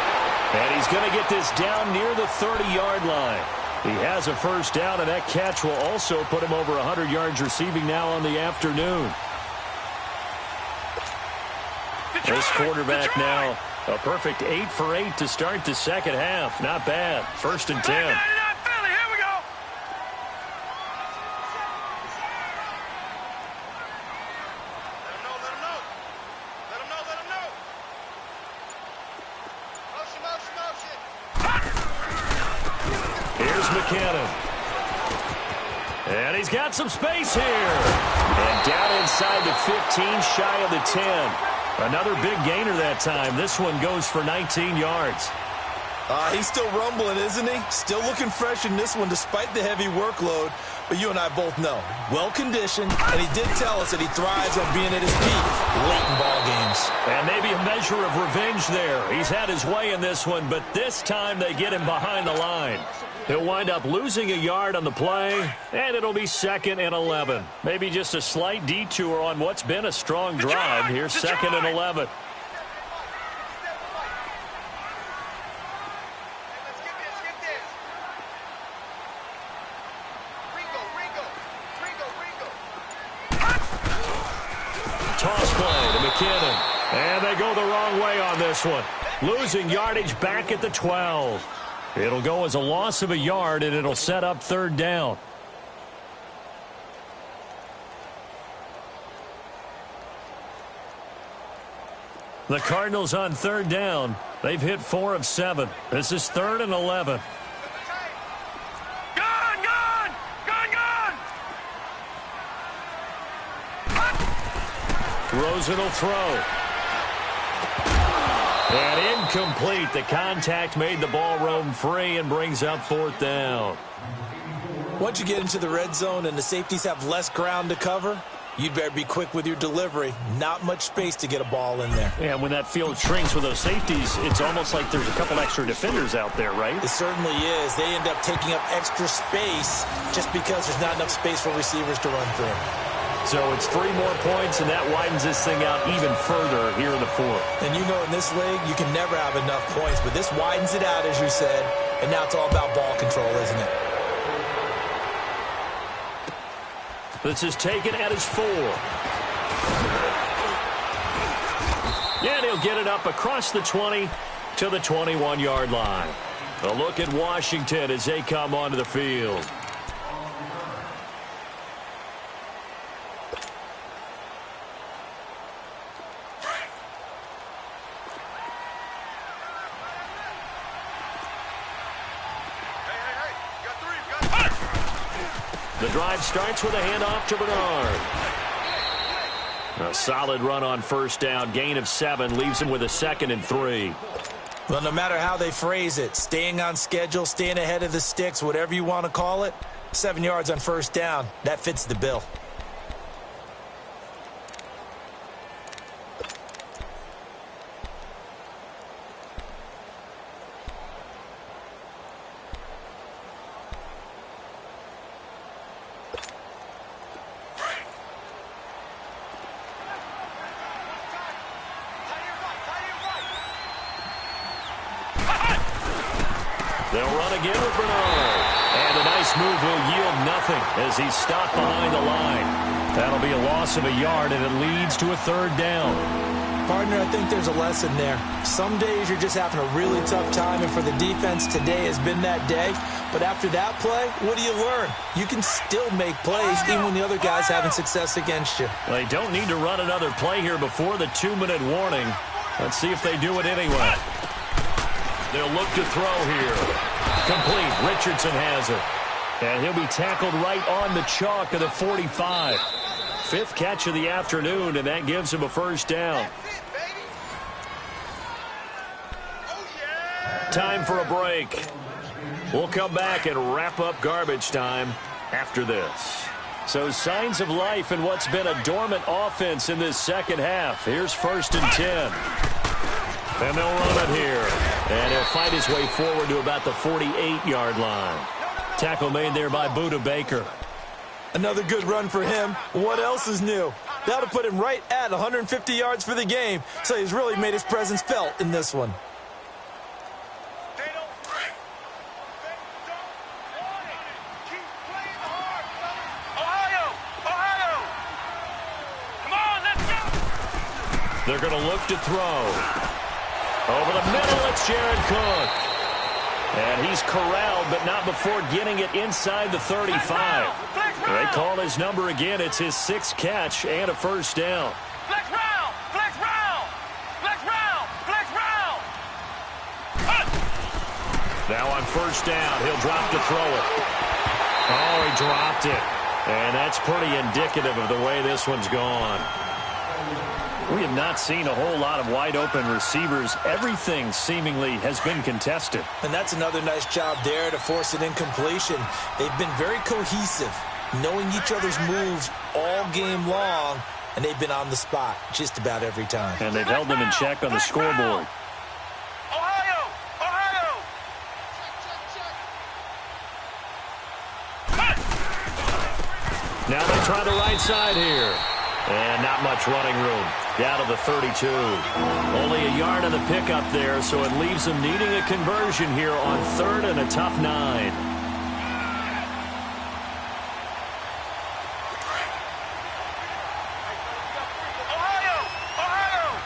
And he's going to get this down near the 30-yard line. He has a first down, and that catch will also put him over 100 yards receiving now on the afternoon. This quarterback now, a perfect 8 for 8 to start the second half. Not bad. 1st and 10. Philly, here we go! Let him know! Motion! Here's McKinnon. And he's got some space here. And down inside the 15, shy of the 10. Another big gainer that time. This one goes for 19 yards. He's still rumbling, isn't he? Still looking fresh in this one despite the heavy workload. But you and I both know, well-conditioned, and he did tell us that he thrives on being at his peak late in ball games. And maybe a measure of revenge there. He's had his way in this one, but this time they get him behind the line. He'll wind up losing a yard on the play, and it'll be 2nd and 11. Maybe just a slight detour on what's been a strong drive. Here's 2nd and 11. Toss play to McKinnon. And they go the wrong way on this one. Losing yardage back at the 12. It'll go as a loss of a yard, and it'll set up 3rd down. The Cardinals on 3rd down. They've hit 4 of 7. This is 3rd and 11. Rosen will throw. And incomplete. The contact made the ball roam free and brings up 4th down. Once you get into the red zone and the safeties have less ground to cover, you'd better be quick with your delivery. Not much space to get a ball in there. And when that field shrinks with those safeties, it's almost like there's a couple extra defenders out there, right? It certainly is. They end up taking up extra space just because there's not enough space for receivers to run through. So it's 3 more points, and that widens this thing out even further here in the 4th. And you know in this league, you can never have enough points, but this widens it out, as you said, and now it's all about ball control, isn't it? This is taken at his 4. And he'll get it up across the 20 to the 21-yard line. A look at Washington as they come onto the field. The drive starts with a handoff to Bernard. A solid run on first down. Gain of 7 leaves him with a 2nd and 3. Well, no matter how they phrase it, staying on schedule, staying ahead of the sticks, whatever you want to call it, 7 yards on first down, that fits the bill. They'll run again with Bernard. And a nice move will yield nothing as he's stopped behind the line. That'll be a loss of a yard, and it leads to a 3rd down. Partner, I think there's a lesson there. Some days you're just having a really tough time, and for the defense, today has been that day. But after that play, what do you learn? You can still make plays even when the other guy's having success against you. They don't need to run another play here before the 2-minute warning. Let's see if they do it anyway. They'll look to throw here. Complete. Richardson has it. And he'll be tackled right on the chalk of the 45. 5th catch of the afternoon, and that gives him a 1st down. Time for a break. We'll come back and wrap up garbage time after this. So signs of life in what's been a dormant offense in this second half. Here's 1st and 10. And they'll run it here. And he'll fight his way forward to about the 48-yard line. Tackle made there by Budda Baker. Another good run for him. What else is new? That'll put him right at 150 yards for the game. So he's really made his presence felt in this one. They're going to look to throw. Over the middle, it's Jared Cook. And he's corralled, but not before getting it inside the 35. They call his number again. It's his 6th catch and a 1st down. Flex round! Flex round! Flex round! Flex round! Now on 1st down, he'll drop to throw it. Oh, he dropped it. And that's pretty indicative of the way this one's gone. We have not seen a whole lot of wide-open receivers. Everything seemingly has been contested. And that's another nice job there to force an incompletion. They've been very cohesive, knowing each other's moves all game long, and they've been on the spot just about every time. And they've held them in check on the scoreboard. Ohio! Ohio! Now they try the right side here. And not much running room. Down to the 32. Only a yard on the pickup there, so it leaves them needing a conversion here on 3rd and a tough 9. Ohio! Ohio!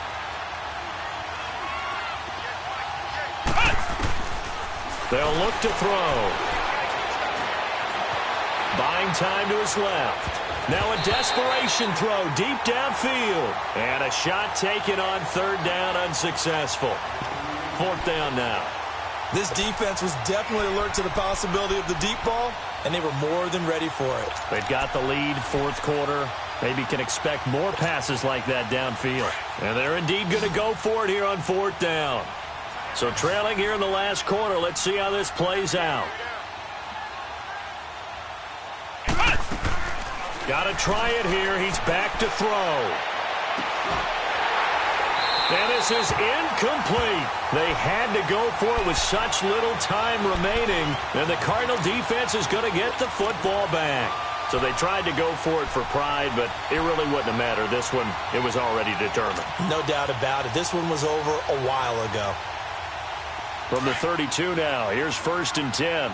They'll look to throw. Buying time to his left. Now a desperation throw deep downfield. And a shot taken on 3rd down, unsuccessful. 4th down now. This defense was definitely alert to the possibility of the deep ball, and they were more than ready for it. They've got the lead, 4th quarter. Maybe can expect more passes like that downfield. And they're indeed going to go for it here on 4th down. So trailing here in the last quarter, let's see how this plays out. Got to try it here. He's back to throw. And this is incomplete. They had to go for it with such little time remaining. And the Cardinal defense is going to get the football back. So they tried to go for it for pride, but it really wouldn't have mattered. This one, it was already determined. No doubt about it. This one was over a while ago. From the 32 now, here's 1st and 10.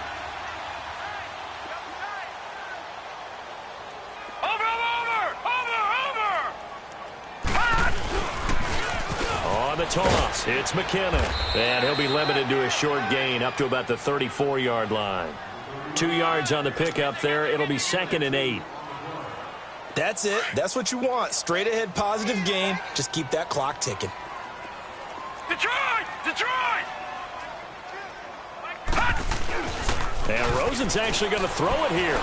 The toss. It's McKinnon. And he'll be limited to a short gain up to about the 34-yard line. 2 yards on the pickup there. It'll be 2nd and 8. That's it. That's what you want. Straight ahead positive gain. Just keep that clock ticking. Detroit! Detroit! And Rosen's actually going to throw it here.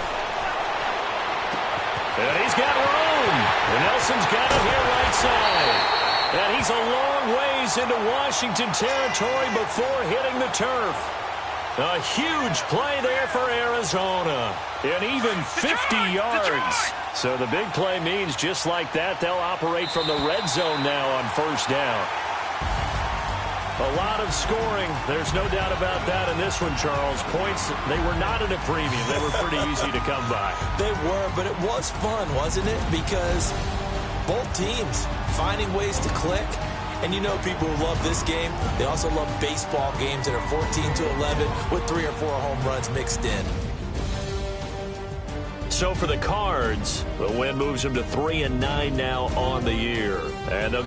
And he's got room. And Nelson's got it here right side. And he's a long ways into Washington territory before hitting the turf. A huge play there for Arizona. And even 50 yards. So the big play means just like that, they'll operate from the red zone now on first down. A lot of scoring. There's no doubt about that in this one, Charles. Points, they were not at a premium. They were pretty easy to come by. They were, but it was fun, wasn't it? Because both teams finding ways to click. And you know people who love this game, they also love baseball games that are 14-11 with 3 or 4 home runs mixed in. So for the Cards, the win moves them to 3-9 now on the year. And they'll